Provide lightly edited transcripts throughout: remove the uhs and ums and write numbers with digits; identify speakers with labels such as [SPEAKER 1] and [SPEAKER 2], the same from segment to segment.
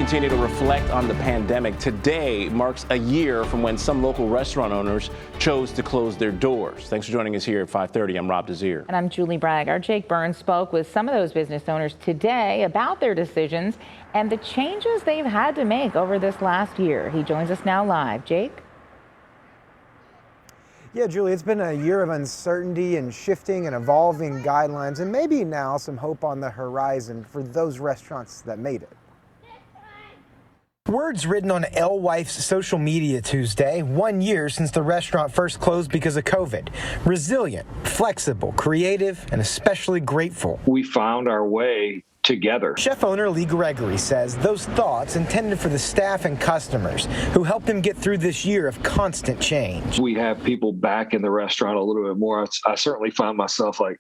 [SPEAKER 1] continue to reflect on the pandemic. Today marks a year from when some local restaurant owners chose to close their doors. Thanks for joining us here at 5:30. I'm Rob Desir.
[SPEAKER 2] And I'm Julie Bragg. Our Jake Burns spoke with some of those business owners today about their decisions and the changes they've had to make over this last year. He joins us now live. Jake?
[SPEAKER 3] Yeah, Julie, it's been a year of uncertainty and shifting and evolving guidelines, and maybe now some hope on the horizon for those restaurants that made it. Words written on Elle Wife's social media Tuesday, 1 year since the restaurant first closed because of COVID. Resilient, flexible, creative, and especially grateful.
[SPEAKER 4] We found our way together.
[SPEAKER 3] Chef owner Lee Gregory says those thoughts intended for the staff and customers who helped them get through this year of constant change.
[SPEAKER 4] We have people back in the restaurant a little bit more. I certainly found myself like,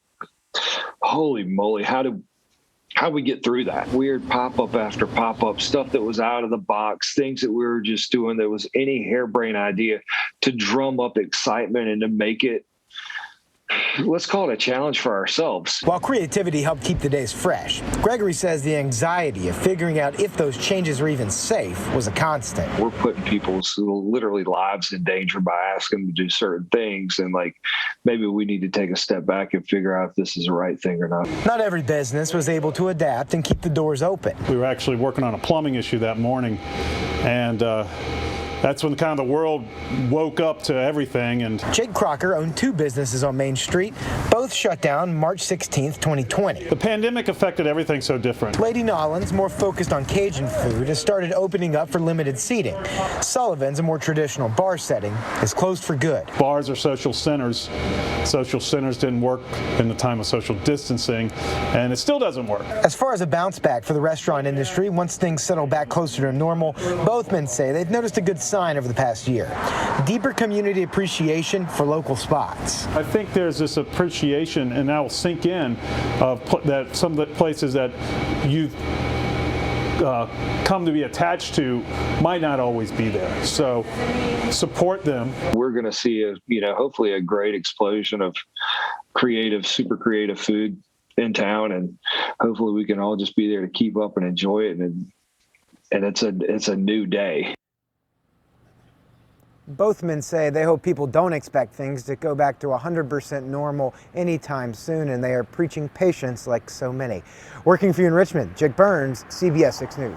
[SPEAKER 4] holy moly, how we get through that? Weird pop-up after pop-up, stuff that was out of the box, things that we were just doing that was any harebrained idea to drum up excitement and to make it, let's call it a challenge for ourselves.
[SPEAKER 3] While creativity helped keep the days fresh, Gregory says the anxiety of figuring out if those changes are even safe was a constant.
[SPEAKER 4] We're putting people's literally lives in danger by asking them to do certain things, and like maybe we need to take a step back and figure out if this is the right thing or not.
[SPEAKER 3] Not every business was able to adapt and keep the doors open.
[SPEAKER 5] We were actually working on a plumbing issue that morning, and that's when kind of the world woke up to everything. And
[SPEAKER 3] Jake Crocker owned 2 businesses on Main Street, both shut down March 16th, 2020.
[SPEAKER 5] the pandemic affected everything so different.
[SPEAKER 3] Lady Nolan's, more focused on Cajun food, has started opening up for limited seating. Sullivan's, a more traditional bar setting, is closed for good.
[SPEAKER 5] Bars are social centers. Social centers didn't work in the time of social distancing, and it still doesn't work.
[SPEAKER 3] As far as a bounce back for the restaurant industry, once things settle back closer to normal, both men say they've noticed a good sign over the past year. Deeper community appreciation for local spots.
[SPEAKER 5] I think there's this appreciation, and that will sink in, of that some of the places that you've come to be attached to might not always be there. So support them.
[SPEAKER 4] We're going to see hopefully a great explosion of super creative food in town, and hopefully we can all just be there to keep up and enjoy it. And it's a new day. Both men say they hope people don't expect things to go back to 100% normal anytime soon, and they are preaching patience like so many. Working for you in Richmond, Jake Burns, CBS 6 News.